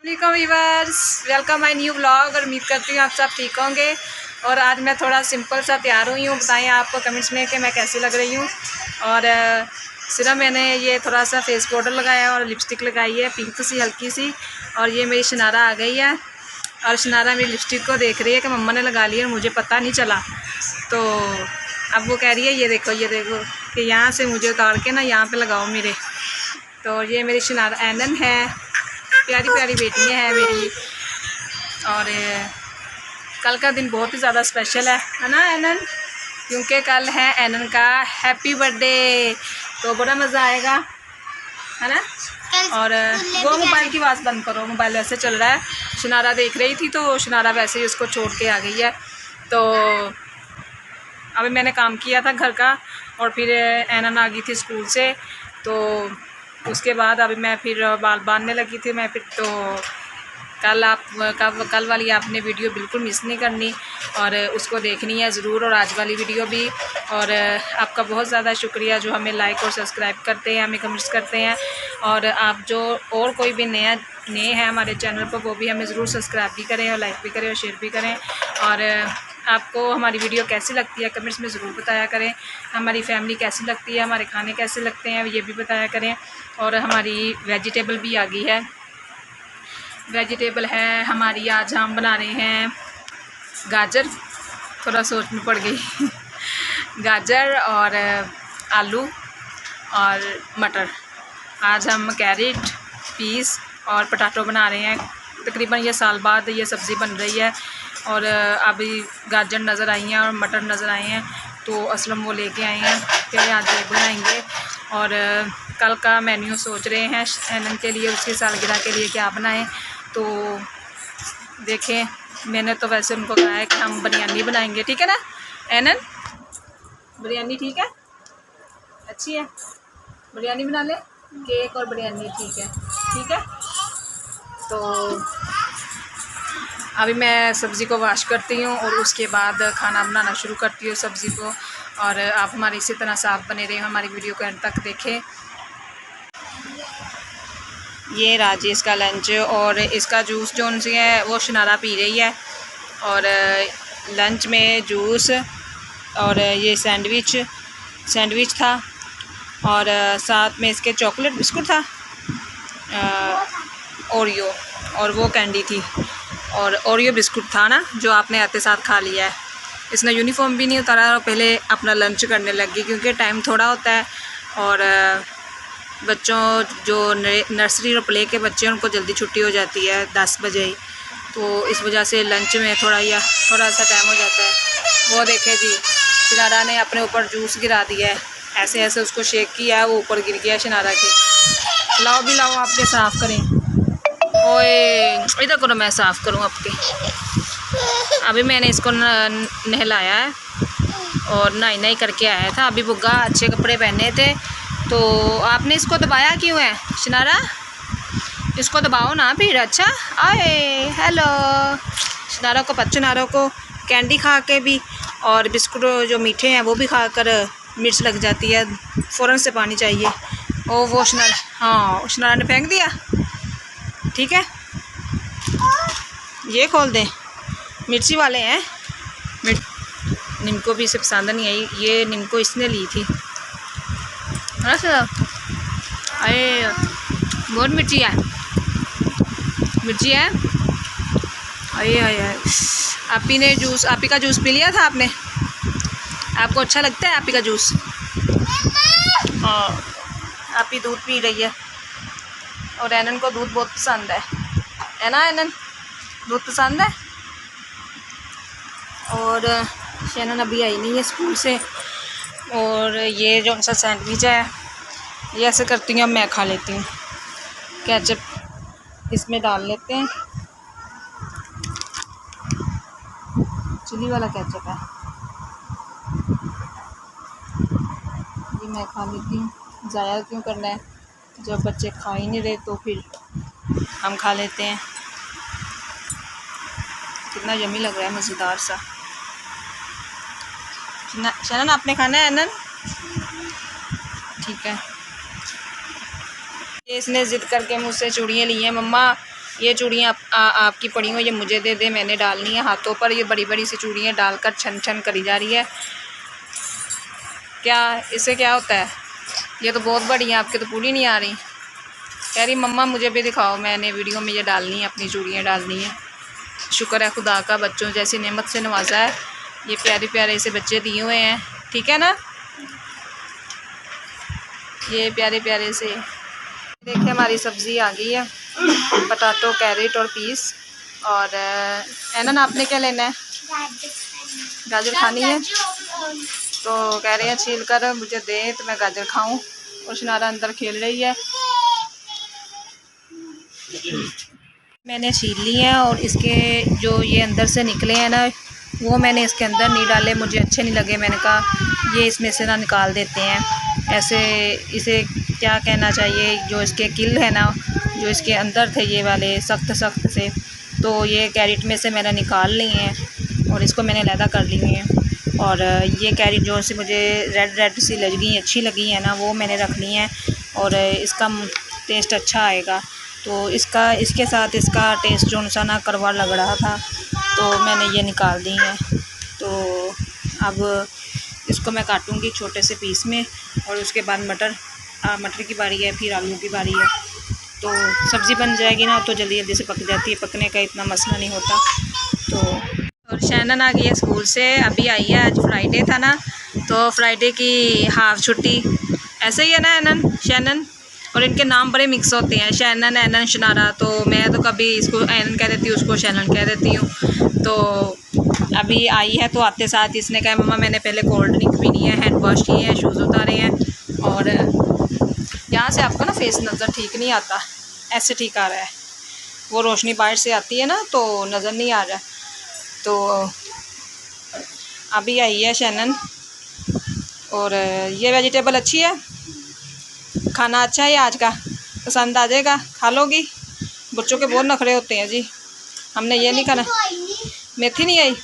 Viewers, welcome my new vlog. और उम्मीद करती हूँ आप सब ठीक होंगे। और आज मैं थोड़ा सिंपल सा तैयार हुई हूँ। बताएं आपको कमेंट्स में कि मैं कैसी लग रही हूँ। और सिर्फ मैंने ये थोड़ा सा फेस पाउडर लगाया और लिपस्टिक लगाई है पिंक सी हल्की सी। और ये मेरी शनारा आ गई है और शनारा मेरी लिपस्टिक को देख रही है कि मम्मा ने लगा ली है और मुझे पता नहीं चला। तो अब वो कह रही है ये देखो कि यहाँ से मुझे उतार के ना यहाँ पे लगाओ मेरे। तो ये मेरी शनारा एनन है, प्यारी प्यारी बेटियाँ हैं मेरी। और कल का दिन बहुत ही ज़्यादा स्पेशल है ना एनन, क्योंकि कल है एनन का हैप्पी बर्थडे। तो बड़ा मज़ा आएगा, है ना। और वो मोबाइल की आवाज़ बंद करो, मोबाइल वैसे चल रहा है। शनारा देख रही थी तो शनारा वैसे ही उसको छोड़ के आ गई है। तो अभी मैंने काम किया था घर का और फिर एनन आ गई थी स्कूल से। तो उसके बाद अभी मैं फिर बाल बांधने लगी थी मैं फिर। तो कल वाली आपने वीडियो बिल्कुल मिस नहीं करनी और उसको देखनी है ज़रूर, और आज वाली वीडियो भी। और आपका बहुत ज़्यादा शुक्रिया जो हमें लाइक और सब्सक्राइब करते हैं, हमें कमेंट्स करते हैं। और आप जो और कोई भी नए हैं हमारे चैनल पर, वो भी हमें ज़रूर सब्सक्राइब भी करें और लाइक भी करें और शेयर भी करें। और आपको हमारी वीडियो कैसी लगती है कमेंट्स में ज़रूर बताया करें। हमारी फैमिली कैसी लगती है, हमारे खाने कैसे लगते हैं, ये भी बताया करें। और हमारी वेजिटेबल भी आ गई है। वेजिटेबल है हमारी, आज हम बना रहे हैं गाजर, थोड़ा सोच में पड़ गई गाजर और आलू और मटर। आज हम कैरेट, पीस और पटाटो बना रहे हैं। तकरीबन ये साल बाद ये सब्ज़ी बन रही है। और अभी गाजर नज़र आई हैं और मटर नज़र आए हैं तो असलम वो लेके आए हैं, फिर आज ये बनाएंगे। और कल का मेन्यू सोच रहे हैं एनन के लिए, उसकी सालगिरह के लिए क्या बनाएं। तो देखें, मैंने तो वैसे उनको कहा है कि हम बिरयानी बनाएंगे, ठीक है ना एनन? बिरयानी ठीक है, अच्छी है, बिरयानी बना ले। केक और बिरयानी ठीक है। तो अभी मैं सब्ज़ी को वॉश करती हूँ और उसके बाद खाना बनाना शुरू करती हूँ सब्ज़ी को। और आप हमारे इसी तरह साथ बने रहें, हमारी वीडियो को एंड तक देखें। ये राजेश का लंच और इसका जूस जो उनसे है वो शनारा पी रही है। और लंच में जूस और ये सैंडविच था और साथ में इसके चॉकलेट बिस्कुट था, ओरियो, और वो कैंडी थी और ओरियो बिस्कुट था ना जो आपने आते साथ खा लिया है। इसने यूनिफॉर्म भी नहीं उतारा और पहले अपना लंच करने लगी क्योंकि टाइम थोड़ा होता है। और बच्चों जो नर्सरी और प्ले के बच्चे हैं उनको जल्दी छुट्टी हो जाती है 10 बजे ही, तो इस वजह से लंच में थोड़ा सा टाइम हो जाता है। वो देखे जी, शनारा ने अपने ऊपर जूस गिरा दिया है, ऐसे ऐसे उसको शेक किया है, वो ऊपर गिर गया शनारा के। लाओ भी लाओ, आपके साफ़ करें। ओए इधर करो, मैं साफ़ करूँ आपके। अभी मैंने इसको नहलाया है और नहाई करके आया था। अभी बुग्गा अच्छे कपड़े पहने थे। तो आपने इसको दबाया क्यों है शनारा? इसको दबाओ ना फिर। अच्छा आए, हेलो। शनारा को कैंडी खा के भी और बिस्कुट जो मीठे हैं वो भी खाकर मिर्च लग जाती है, फ़ौरन से पानी चाहिए। ओ वो शनारा, हाँ शनारा ने फेंक दिया, ठीक है। ये खोल दें, मिर्ची वाले हैं। निम्को भी इसे पसंद नहीं आई, ये निम्को इसने ली थी। अरे बहुत मिर्ची है अरे आपी का जूस पी लिया था आपने? आपको अच्छा लगता है आपी का जूस? हाँ, आपी दूध पी रही है और एनन को दूध बहुत पसंद है ना एनन? दूध पसंद है। और शैनन अभी आई नहीं है स्कूल से। और ये जो सा सैंडविच है ये ऐसे करती हूँ, मैं खा लेती हूँ। केचप इसमें डाल लेते हैं, चिली वाला केचप है, ये मैं खा लेती हूँ। ज़ाया क्यों करना है, जब बच्चे खा ही नहीं रहे तो फिर हम खा लेते हैं। कितना यम्मी लग रहा है, मज़ेदार सा। शनन आपने खाना है एनन? ठीक है। इसने ज़िद करके मुझसे चूड़ियाँ ली हैं, मम्मा ये चूड़ियाँ आपकी पड़ी हो, ये मुझे दे दे, मैंने डालनी है हाथों पर। ये बड़ी बड़ी सी चूड़ियाँ डालकर छन छन करी जा रही है। क्या इससे क्या होता है? ये तो बहुत बड़ी है, आपके तो पूरी नहीं आ रही। कह रही मम्मा मुझे भी दिखाओ, मैंने वीडियो में ये डालनी है, अपनी चूड़ियाँ डालनी है। शुक्र है खुदा का, बच्चों जैसी नेमत से नवाजा है। ये प्यारे प्यारे से बच्चे दिए हुए हैं, ठीक है ना। ये प्यारे प्यारे से देखिए हमारी सब्ज़ी आ गई है, पटाटो, कैरेट और पीस। और एनन आपने क्या लेना है? गाजर खानी है, तो कह रहे हैं छील कर मुझे दे तो मैं गाजर खाऊं। और शनारा अंदर खेल रही है। मैंने छील ली है और इसके जो ये अंदर से निकले हैं ना, वो मैंने इसके अंदर नहीं डाले, मुझे अच्छे नहीं लगे। मैंने कहा ये इसमें से ना निकाल देते हैं। ऐसे इसे क्या कहना चाहिए, जो इसके किल है ना, जो इसके अंदर थे ये वाले सख्त सख्त से, तो ये कैरेट में से मैंने निकाल लिए हैं और इसको मैंने अलहदा कर लिए हैं। और ये कैरेट जो सी मुझे रेड रेड सी लगी अच्छी लगी है ना, वो मैंने रख ली हैं। और इसका टेस्ट अच्छा आएगा, तो इसके साथ इसका टेस्ट जो सा ना कड़वा लग रहा था, तो मैंने ये निकाल दी हैं। तो अब इसको मैं काटूंगी छोटे से पीस में। और उसके बाद मटर की बारी है, फिर आलू की बारी है। तो सब्ज़ी बन जाएगी ना, तो जल्दी जल्दी से पक जाती है, पकने का इतना मसला नहीं होता। तो और शैनन आ गई है स्कूल से, अभी आई है। आज फ्राइडे था ना, तो फ्राइडे की हाफ छुट्टी। ऐसे ही है ना एनन, शैनन। और इनके नाम बड़े मिक्स होते हैं, शैनन, एनन, शनारा। तो मैं तो कभी इसको एनन कह देती हूँ, उसको शैनन कह देती हूँ। तो अभी आई है, तो आते साथ इसने कहा मम्मा मैंने पहले कोल्ड ड्रिंक पीनी है, हैंड वॉश किए हैं, शूज़ उतारे हैं। और यहाँ से आपका ना फेस नज़र ठीक नहीं आता, ऐसे ठीक आ रहा है। वो रोशनी बाहर से आती है ना, तो नज़र नहीं आ रहा। तो अभी आई है शैनन। और ये वेजिटेबल अच्छी है, खाना अच्छा है आज का, पसंद आ जाएगा, खा लोगी। बच्चों के बहुत नखरे होते हैं जी, हमने ये नहीं खाना। मेथी नहीं आई?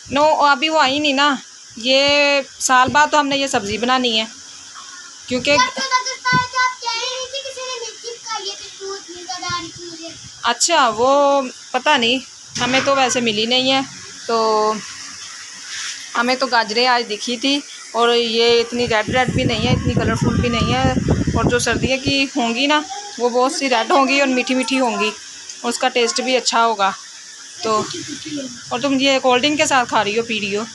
नो अभी वो आई नहीं ना, ये साल बाद तो हमने ये सब्ज़ी बनानी है, क्योंकि अच्छा वो पता नहीं, हमें तो वैसे मिली नहीं है। तो हमें तो गाजरें आज दिखी थी, और ये इतनी रेड रेड भी नहीं है, इतनी कलरफुल भी नहीं है। और जो सर्दियों की होंगी ना, वो बहुत सी रेड होंगी और मीठी मीठी होंगी, और उसका टेस्ट भी अच्छा होगा। तो और तुम ये कोल्ड ड्रिंक के साथ खा रही हो, पी रही हो,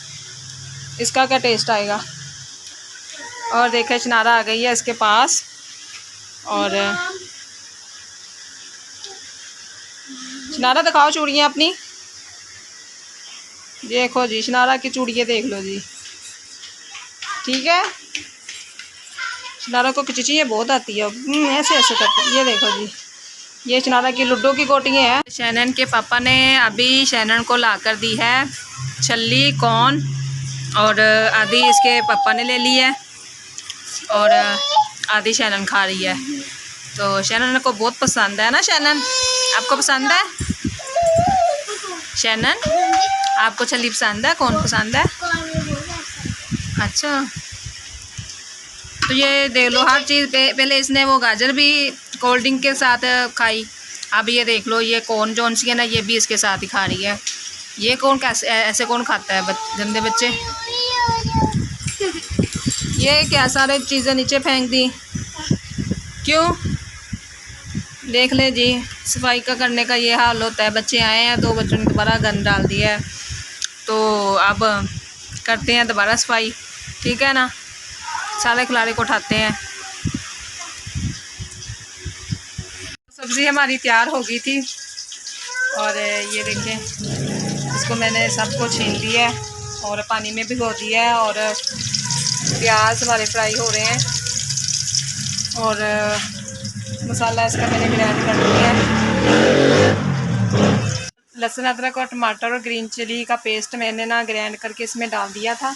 इसका क्या टेस्ट आएगा। और देखे शनारा आ गई है इसके पास। और शनारा दिखाओ चूड़ियाँ अपनी, देखो जी शनारा की चूड़ियाँ देख लो जी, ठीक है। शनारा को चिचियाँ बहुत आती है, ऐसे ऐसे करते। ये देखो जी, ये शनारा की लूडो की गोटियाँ हैं। शैनन के पापा ने अभी शैनन को ला कर दी है छल्ली, कॉर्न, और आधी इसके पापा ने ले ली है, और आधी शैनन खा रही है। तो शैनन को बहुत पसंद है ना। शैनन आपको पसंद है? शैनन आपको छल्ली पसंद है, कौन पसंद है? अच्छा, तो ये देख लो हर चीज़ पहले इसने वो गाजर भी कोल्ड ड्रिंक के साथ खाई, अब ये देख लो ये कौन जौन सी है ना, ये भी इसके साथ ही खा रही है। ये कौन कैसे ऐसे कौन खाता है, गंदे बच्चे। ये क्या सारे चीज़ें नीचे फेंक दी, क्यों? देख ले जी, सफाई का करने का ये हाल होता है। बच्चे आए हैं, 2 बच्चों ने दोबारा गंद डाल दिया है, तो अब करते हैं दोबारा सफाई, ठीक है ना। सारे खिलाड़े को उठाते हैं। सब्ज़ी हमारी तैयार हो गई थी, और ये देखें इसको मैंने सबको छीन लिया है और पानी में भिगो दिया है। और प्याज हमारे फ्राई हो रहे हैं, और मसाला इसका मैंने ग्राइंड कर लिया है। लहसुन, अदरक और टमाटर और ग्रीन चिली का पेस्ट मैंने ना ग्राइंड करके इसमें डाल दिया था।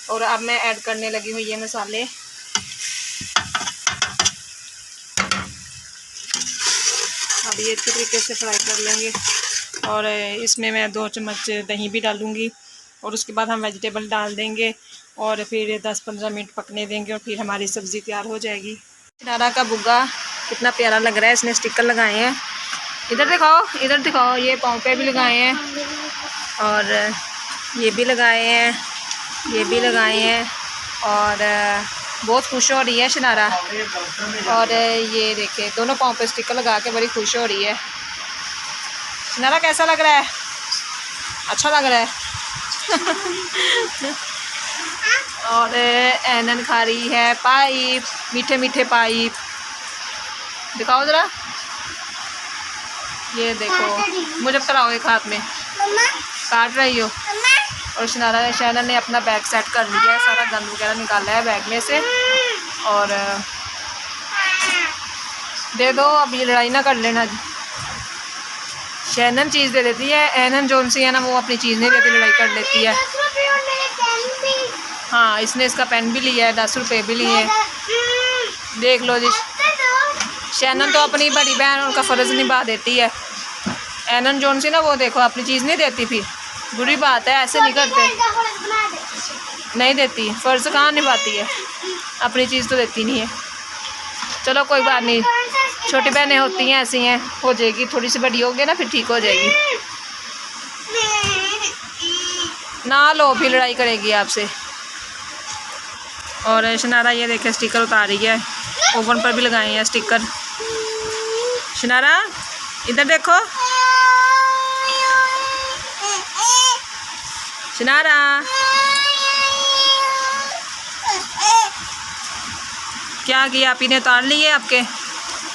और अब मैं ऐड करने लगी हूँ ये मसाले। अब ये अच्छे तरीके से फ्राई कर लेंगे, और इसमें मैं 2 चम्मच दही भी डालूँगी, और उसके बाद हम वेजिटेबल डाल देंगे, और फिर 10-15 मिनट पकने देंगे, और फिर हमारी सब्ज़ी तैयार हो जाएगी। शनारा का बुग्गा कितना प्यारा लग रहा है, इसने स्टिकर लगाए हैं। इधर दिखाओ, ये पाँव पे भी लगाए हैं और ये भी लगाए हैं, ये भी लगाए हैं और बहुत खुश हो रही है शनारा। और ये देखिए दोनों पाँव पे स्टिकर लगा के बड़ी खुश हो रही है। शनारा कैसा लग रहा है? अच्छा लग रहा है। और एनन खा रही है पाइप, मीठे मीठे पाइप। दिखाओ ज़रा, ये देखो मुझे कराओ एक हाथ में, काट रही हो। और शनारा ने अपना बैग सेट कर लिया है, सारा गंद वगैरह निकाला है बैग में से। और दे दो, अब ये लड़ाई ना कर लेना। शैनन चीज़ दे देती है, एनन जोन सी है ना वो अपनी चीज़ नहीं देती, लड़ाई कर लेती है। हाँ, इसने इसका पेन भी लिया है, 10 रुपये भी लिए हैं। देख लो जी, शैनन तो अपनी बड़ी बहन उनका फ़र्ज़ निभा देती है। एनन जोन सी ना वो देखो अपनी चीज़ नहीं देती, फिर बुरी बात है, ऐसे नहीं करते। नहीं देती, फ़र्ज़ कहाँ निभाती है, अपनी चीज़ तो देती नहीं है। चलो कोई बात नहीं, छोटी बहनें होती हैं, ऐसी हैं, हो जाएगी, थोड़ी सी बड़ी होगी ना फिर ठीक हो जाएगी। ना लो फिर लड़ाई करेगी आपसे। और शनारा ये देखे स्टिकर उतार रही है, ओवन पर भी लगाए हैं स्टिकर। शनारा इधर देखो, शनारा क्या किया, आप इन्हें उतार लिए आपके?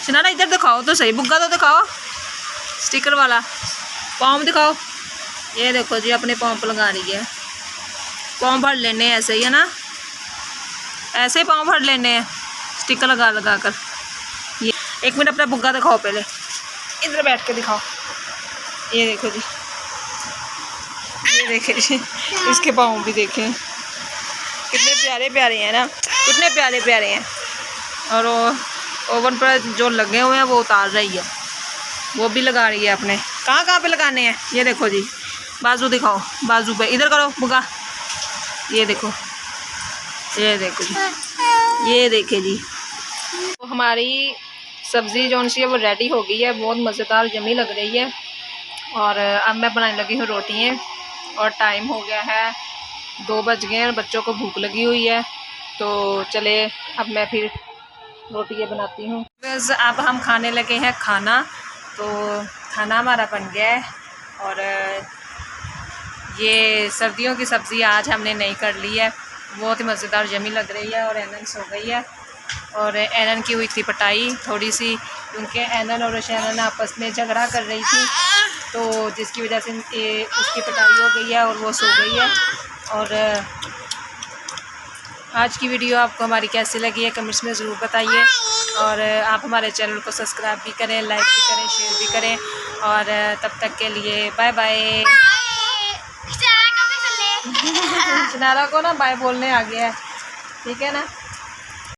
शनारा इधर दिखाओ तो सही, बुग्गा तो दिखाओ, स्टिकर वाला पाँव दिखाओ। ये देखो जी अपने पाँव पर लगा रही है, पाँव भर लेने ऐसे ही है ना, ऐसे ही पाँव भर लेने हैं स्टिकर लगा लगा कर। ये 1 मिनट अपना बुग्गा दिखाओ, पहले इधर बैठ के दिखाओ। ये देखो जी, ये देखे जी, इसके पाँव भी देखें कितने प्यारे प्यारे हैं ना, कितने प्यारे प्यारे हैं। और वो ओवन पर जो लगे हुए हैं वो उतार रही है, वो भी लगा रही है अपने। कहाँ कहाँ पे लगाने हैं? ये देखो जी, बाजू दिखाओ, बाजू पे इधर करो बुग्गा। ये देखो, ये देखो जी, ये देखे जी। तो हमारी सब्ज़ी जो सी है वो रेडी हो गई है, बहुत मज़ेदार यम्मी लग रही है। और अब मैं बनाने लगी हूँ रोटियाँ और टाइम हो गया है 2 बज गए हैं, बच्चों को भूख लगी हुई है। तो चले अब मैं फिर रोटियाँ बनाती हूँ। बस अब हम खाने लगे हैं खाना। तो खाना हमारा बन गया है और ये सर्दियों की सब्ज़ी आज हमने नहीं कर ली है, बहुत ही मज़ेदार यम्मी लग रही है। और एनन सो गई है और एनन की हुई थी पटाई थोड़ी सी, क्योंकि एनन और शैनन आपस में झगड़ा कर रही थी, तो जिसकी वजह से उसकी पटाई हो गई है और वो सो गई है। और आज की वीडियो आपको हमारी कैसी लगी है कमेंट्स में ज़रूर बताइए। और आप हमारे चैनल को सब्सक्राइब भी करें, लाइक भी करें, शेयर भी करें। और तब तक के लिए बाय बाय। शनारा को ना बाय बोलने आ गया है, ठीक है ना।